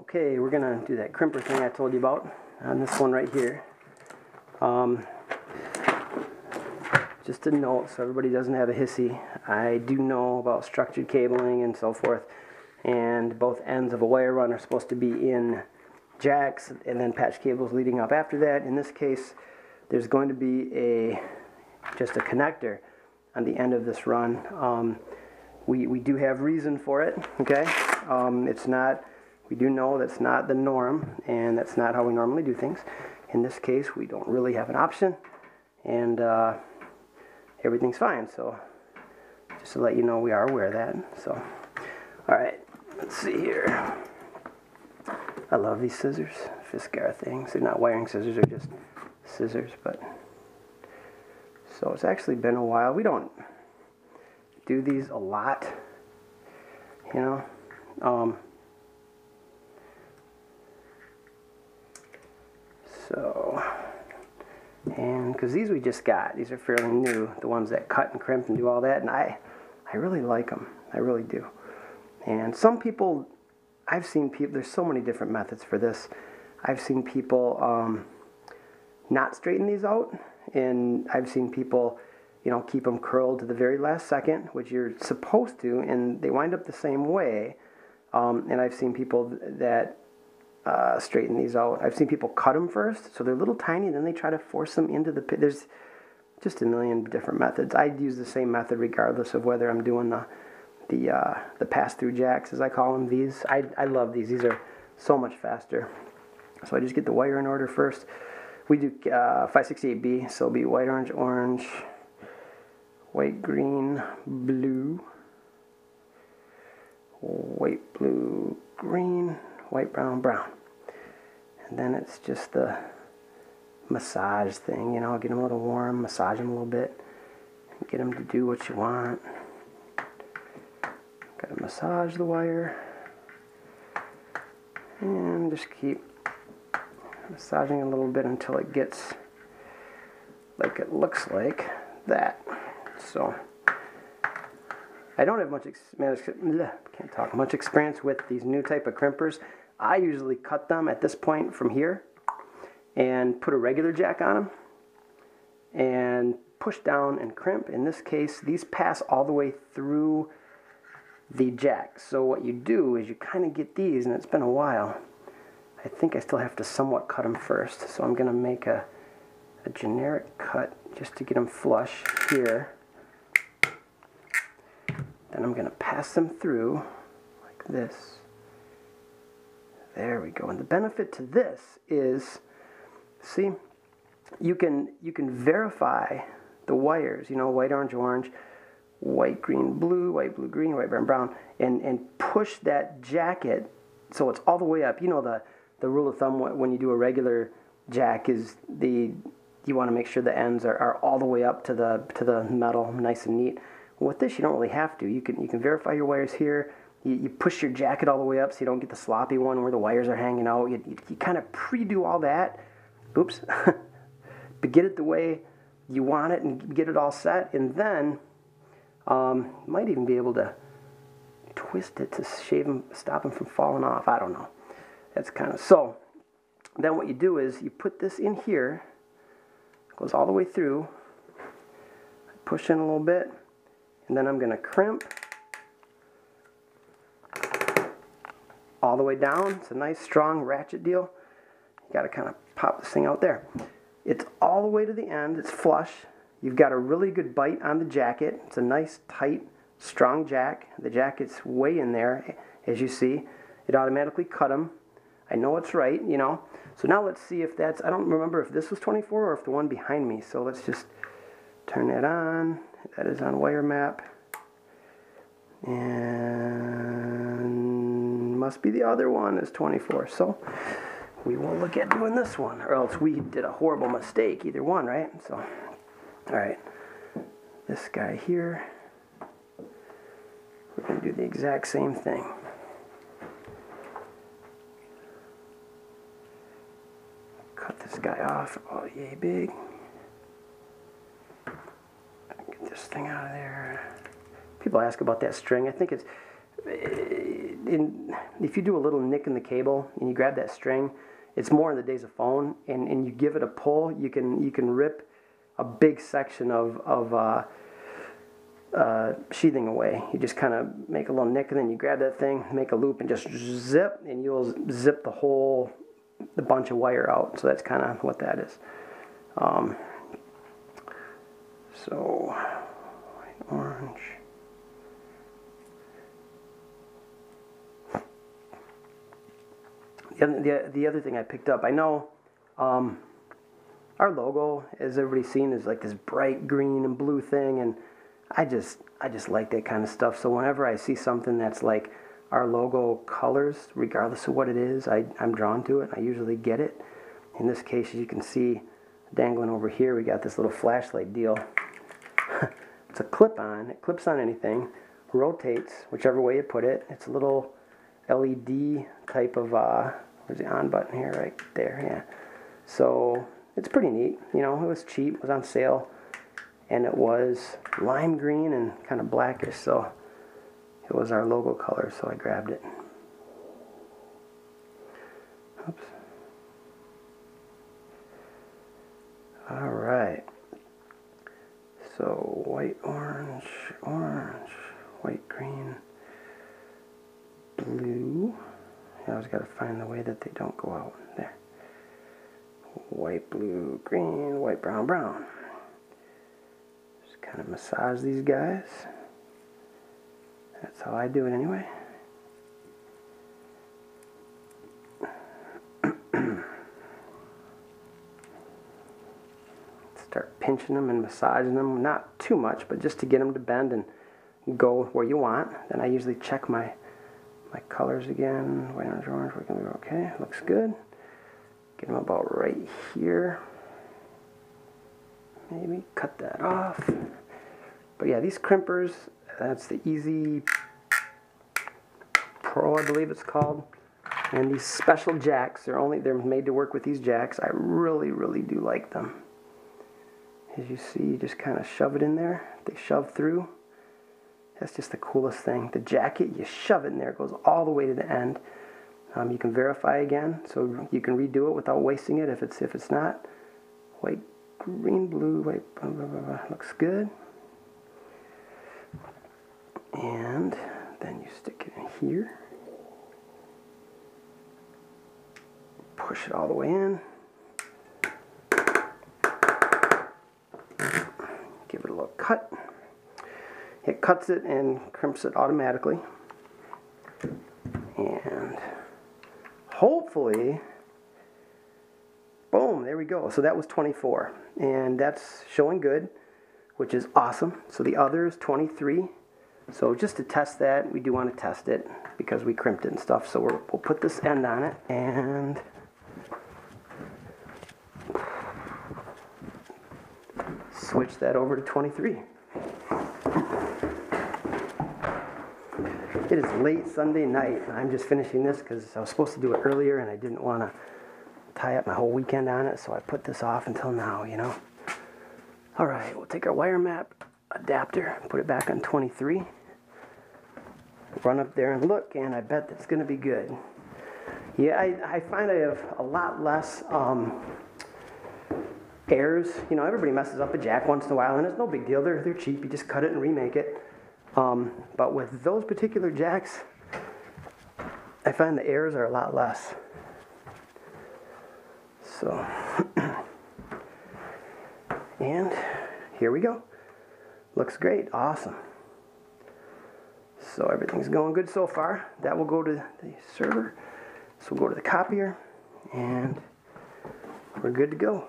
Okay, we're gonna do that crimper thing I told you about on this one right here. Just a note so everybody doesn't have a hissy. I do know about structured cabling and so forth, and both ends of a wire run are supposed to be in jacks and then patch cables leading up after that. In this case, there's going to be just a connector on the end of this run. We do have reason for it, okay? We do know that's not the norm, and that's not how we normally do things. In this case, we don't really have an option, and everything's fine. So just to let you know, we are aware of that. So, all right, let's see here. I love these scissors, Fiskar things. They're not wiring scissors, they're just scissors. But so it's actually been a while. We don't do these a lot, you know. So, and because these we just got, these are fairly new, the ones that cut and crimp and do all that, and I really like them. I really do. And some people, I've seen people, there's so many different methods for this. I've seen people not straighten these out, and I've seen people, you know, keep them curled to the very last second, which you're supposed to, and they wind up the same way. And I've seen people that straighten these out. I've seen people cut them first, so they're little tiny, then they try to force them into the pit. There's just a million different methods. I use the same method regardless of whether I'm doing the pass-through jacks, as I call them. These, I love these. These are so much faster. So I just get the wire in order first. We do 568B, so it'll be white, orange, orange, white, green, blue, white, blue, green, white, brown, brown. And then it's just the massage thing, you know, get them a little warm, massage them a little bit, and get them to do what you want. Gotta massage the wire, and just keep massaging a little bit until it gets like it looks like that. So I don't have much experience with these new type of crimpers. I usually cut them at this point from here and put a regular jack on them and push down and crimp. In this case, these pass all the way through the jack. So what you do is you kind of get these, and it's been a while. I think I still have to somewhat cut them first. So I'm going to make a generic cut just to get them flush here. Then I'm going to pass them through like this. There we go. And the benefit to this is, see, you can verify the wires, you know, white, orange, orange, white, green, blue, green, white, brown, brown, and push that jacket so it's all the way up. You know, the rule of thumb when you do a regular jack is you want to make sure the ends are all the way up to the metal, nice and neat. With this, you don't really have to. You can verify your wires here. You push your jacket all the way up so you don't get the sloppy one where the wires are hanging out. You kind of pre-do all that. Oops. But get it the way you want it and get it all set. And then you might even be able to twist it to shave them, stop them from falling off. I don't know. That's kind of... So then what you do is you put this in here. It goes all the way through. Push in a little bit. And then I'm going to crimp all the way down. It's a nice strong ratchet deal. You got to kind of pop this thing out there. It's all the way to the end. It's flush. You've got a really good bite on the jacket. It's a nice tight strong jack. The jacket's way in there, as you see. It automatically cut them. I know it's right, you know. So now let's see if that's, I don't remember if this was 24 or if the one behind me. So let's just turn that on. That is on wire map. And must be the other one is 24. So we will look at doing this one, or else we did a horrible mistake, either one, right? So, all right, this guy here, we're going to do the exact same thing. Cut this guy off. Oh, yay big. Get this thing out of there. People ask about that string. I think it's if you do a little nick in the cable and you grab that string, it's more in the days of phone, and you give it a pull, you can rip a big section of sheathing away. You just kind of make a little nick, and then you grab that thing, make a loop, and just zip, and you'll zip the bunch of wire out. So that's kind of what that is. So white, orange. The other thing I picked up, I know our logo, as everybody's seen, is like this bright green and blue thing, and I just like that kind of stuff. So whenever I see something that's like our logo colors, regardless of what it is, I'm drawn to it. I usually get it. In this case, as you can see, dangling over here, we got this little flashlight deal. It's a clip-on. It clips on anything, rotates whichever way you put it. It's a little LED type of, where's the on button here? Right there, yeah. So it's pretty neat. You know, it was cheap. It was on sale. And it was lime green and kind of blackish, so it was our logo color, so I grabbed it. Oops. All right. So white, orange, orange, white, green, blue. I always got to find the way that they don't go out. There. White, blue, green, white, brown, brown. Just kind of massage these guys. That's how I do it anyway. Start pinching them and massaging them, not too much, but just to get them to bend and go where you want. Then I usually check my colors again. White, orange, orange, we're going to go okay, looks good. Get them about right here. Maybe cut that off. But yeah, these crimpers, that's the Easy Pro, I believe it's called. And these special jacks, they're made to work with these jacks. I really, really do like them. As you see, you just kind of shove it in there. They shove through. That's just the coolest thing. The jacket, you shove it in there. It goes all the way to the end. You can verify again, so you can redo it without wasting it if it's not. White, green, blue, white, blah, blah, blah, blah. Looks good. And then you stick it in here. Push it all the way in. Give it a little cut. It cuts it and crimps it automatically. And hopefully, boom, there we go. So that was 24. And that's showing good, which is awesome. So the other is 23. So just to test that, we do want to test it because we crimped it and stuff. So we'll put this end on it and switch that over to 23. It is late Sunday night. I'm just finishing this because I was supposed to do it earlier and I didn't want to tie up my whole weekend on it, so I put this off until now, you know. All right, we'll take our wire map adapter, put it back on 23, run up there and look, and I bet that's going to be good. Yeah, I find I have a lot less errors. You know, everybody messes up a jack once in a while, and it's no big deal. They're cheap. You just cut it and remake it. But with those particular jacks, I find the errors are a lot less. So, and here we go. Looks great. Awesome. So everything's going good so far. That will go to the server. So we'll go to the copier, and we're good to go.